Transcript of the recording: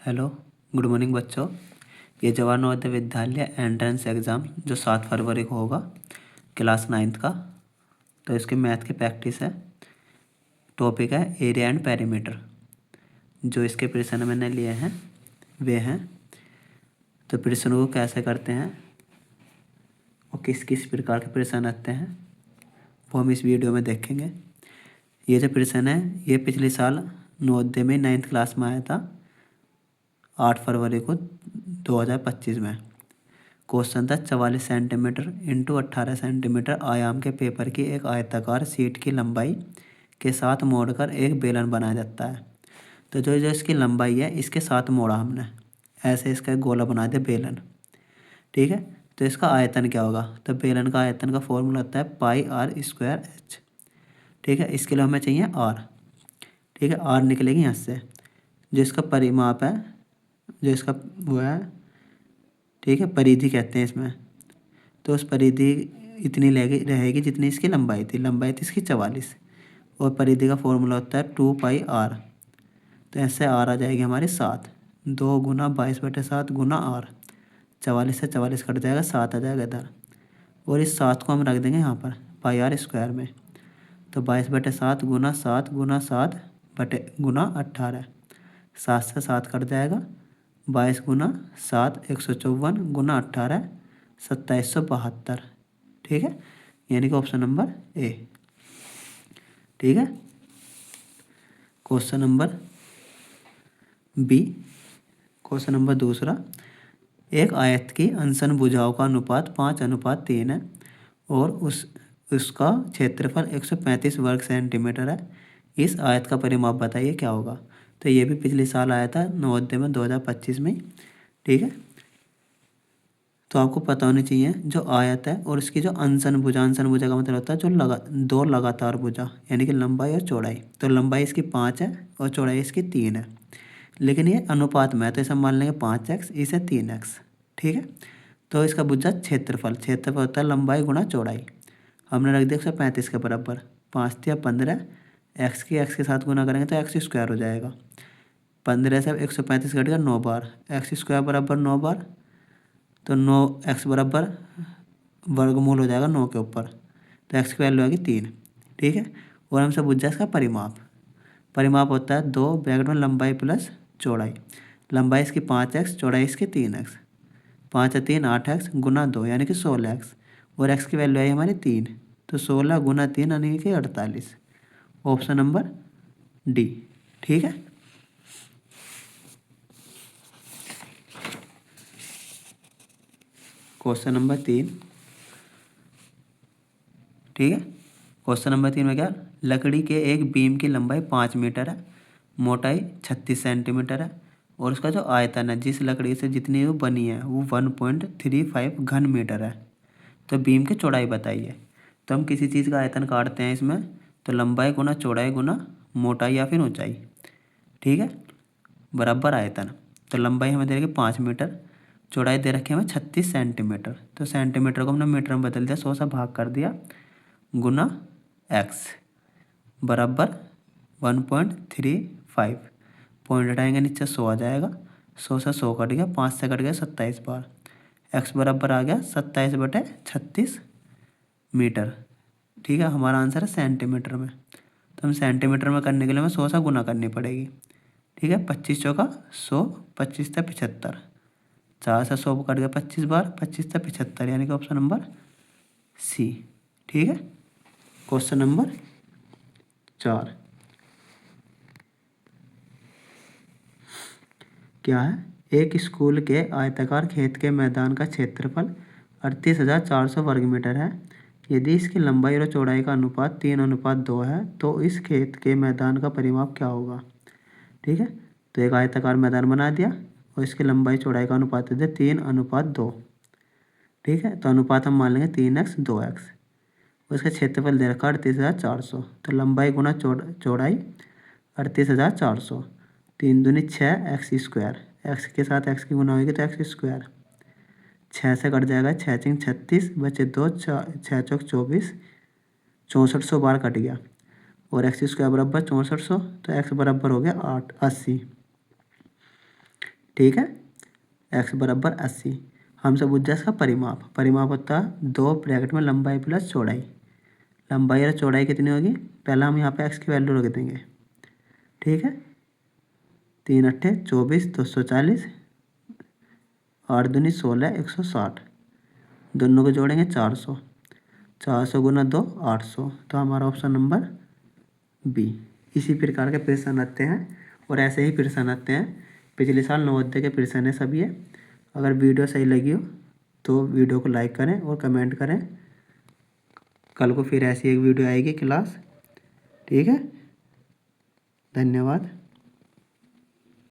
Hello, good morning बच्चों। ये Jawahar Navodaya Vidyalaya entrance exam जो 7 फरवरी को होगा क्लास 9th का, तो इसके मैथ की प्रैक्टिस है। टॉपिक है एरिया एंड पेरीमीटर। जो इसके प्रश्न मैंने लिए हैं वे हैं, तो प्रश्न को कैसे करते हैं और किस किस प्रकार के प्रश्न आते हैं वो हम इस वीडियो में देखेंगे। ये जो प्रश्न है ये पिछले साल नवोदय में 9th क्लास में आया था 8 फरवरी को 2025 में। क्वेश्चन था 44 सेंटीमीटर इंटू 18 सेंटीमीटर आयाम के पेपर की एक आयताकार शीट की लंबाई के साथ मोड़कर एक बेलन बनाया जाता है। तो जो जो इसकी लंबाई है इसके साथ मोड़ा हमने, ऐसे इसका एक गोला बना दिया बेलन। ठीक है, तो इसका आयतन क्या होगा? तो बेलन का आयतन का फॉर्मूला होता है पाई आर स्क्वायर एच। ठीक है, इसके लिए हमें चाहिए आर। ठीक है, आर निकलेगी यहाँ से, जो इसका परिमाप है, जो इसका वो है, ठीक है, परिधि कहते हैं इसमें। तो उस परिधि इतनी रहेगी जितनी इसकी लंबाई थी। लंबाई थी इसकी 44 और परिधि का फॉर्मूला होता है 2 पाई आर। तो ऐसे आर आ जाएगी हमारी 7। 2 गुना 22/7 गुना आर। 44 से 44 कट जाएगा, 7 आ जाएगा इधर। और इस 7 को हम रख देंगे यहाँ पर पाई आर स्क्वायर में। तो 22/7 गुना 7 गुना 7 बटे गुना 18। 7 से 7 कट जाएगा, 22 गुना 7 154 गुना 18 2772। ठीक है, यानी कि ऑप्शन नंबर ए। ठीक है, question number B. Question number दूसरा, एक आयत की अंशन भुजाओं का अनुपात 5:3 है और उसका क्षेत्रफल 135 वर्ग सेंटीमीटर है। इस आयत का परिमाप बताइए क्या होगा? तो ये भी पिछले साल आया था नवोदय में 2025 में। ठीक है, तो आपको पता होनी चाहिए जो आयत है और इसकी जो अंशन भुजा का मतलब होता है जो दो लगातार भुजा, यानी कि लंबाई और चौड़ाई। तो लंबाई इसकी 5 है और चौड़ाई इसकी 3 है, लेकिन ये अनुपात में है, तो इसे मान लेंगे 5x, इसे 3x। ठीक है, तो इसका भुजा क्षेत्रफल होता है लंबाई गुणा चौड़ाई। हमने रख दिया 135 के बराबर, 5 या 15, एक्स के साथ गुना करेंगे तो एक्स स्क्वायर हो जाएगा। 15 से 135 कट गया 9 बार, एक्स स्क्वायर बराबर 9 बार, तो 9x बराबर वर्गमूल हो जाएगा 9 के ऊपर, तो x की वैल्यू आएगी 3। ठीक है, और हमसे पूछ जाए इसका परिमाप होता है 2 ब्रैकेट में लंबाई प्लस चौड़ाई। लंबाई इसकी 5x, चौड़ाई इसकी 3x। 5 या 3 8x गुना 2 यानी कि 16x, और x की वैल्यू आई हमारी 3, तो 16 गुना 3 यानी कि 48। Option number D. ठीक है, क्वेश्चन नंबर 3। ठीक है, क्वेश्चन नंबर 3 में क्या, लकड़ी के एक बीम की लंबाई 5 मीटर है, मोटाई 36 सेंटीमीटर है और उसका जो आयतन है जिस लकड़ी से जितनी वो बनी है वो 1.35 घन मीटर है। तो बीम की चौड़ाई बताइए। तो हम किसी चीज़ का आयतन काटते हैं इसमें, तो लंबाई गुना चौड़ाई गुना मोटाई या फिर ऊंचाई। ठीक है, बराबर आयतन। तो लंबाई हमें दे रखी 5 मीटर, चौड़ाई दे रखी हमें 36 सेंटीमीटर। तो सेंटीमीटर को हमने मीटर में बदल दिया, 100 से भाग कर दिया, गुना x बराबर 1.35। पॉइंट हटाएंगे नीचे 100 आ जाएगा, 100 से 100 कट गया, 5 से कट गया 27 बार, x बराबर आ गया 27/36 मीटर। ठीक है, हमारा आंसर है सेंटीमीटर में। तो हम सेंटीमीटर में करने के लिए हमें 100 से गुना करनी पड़ेगी। ठीक है, 25 चौका 100, 25 से 75, 4 से 100 कट गया 25 बार, 25 से 75 यानी कि ऑप्शन नंबर सी। ठीक है, क्वेश्चन नंबर 4 क्या है, एक स्कूल के आयताकार खेत के मैदान का क्षेत्रफल 38,400 वर्ग मीटर है। यदि इसकी लंबाई और चौड़ाई का अनुपात 3:2 है तो इस खेत के मैदान का परिमाप क्या होगा? ठीक है, तो एक आयताकार मैदान बना दिया और इसकी लंबाई चौड़ाई का अनुपात दे दिया 3:2। ठीक है, तो अनुपात हम मान लेंगे 3x 2x। उसका क्षेत्रफल दे रखा 38,400, तो लंबाई गुना चौड़ाई 38,400, 3 दूनी 6 एक्स स्क्वायर, एक्स के साथ एक्स की गुना होगी तो एक्स स्क्वायर, 6 से कट जाएगा, 6 चिंग 36 बचे 2, 6 चौक 24, 6400 बार कट गया, और एक्स स्क्वायर बराबर 6400, तो एक्स बराबर हो गया 80। ठीक है। x बराबर 80। हमसे पूछ जाए इसका परिमाप। परिमाप होता है 2 ब्रैकेट में लंबाई प्लस चौड़ाई। लंबाई और चौड़ाई कितनी होगी? पहला हम यहाँ पे x की वैल्यू रख देंगे, ठीक है। 3 अट्ठे 24, 240, 8 दूनी 16, 160। दोनों को जोड़ेंगे 400। 400 गुना 2 800। तो हमारा ऑप्शन नंबर बी। इसी प्रकार के प्रश्न आते हैं और ऐसे ही प्रश्न आते हैं। पिछले साल नवोदय के प्रश्न है सभी है। अगर वीडियो सही लगी हो तो वीडियो को लाइक करें और कमेंट करें। कल को फिर ऐसी एक वीडियो आएगी क्लास, ठीक है। धन्यवाद।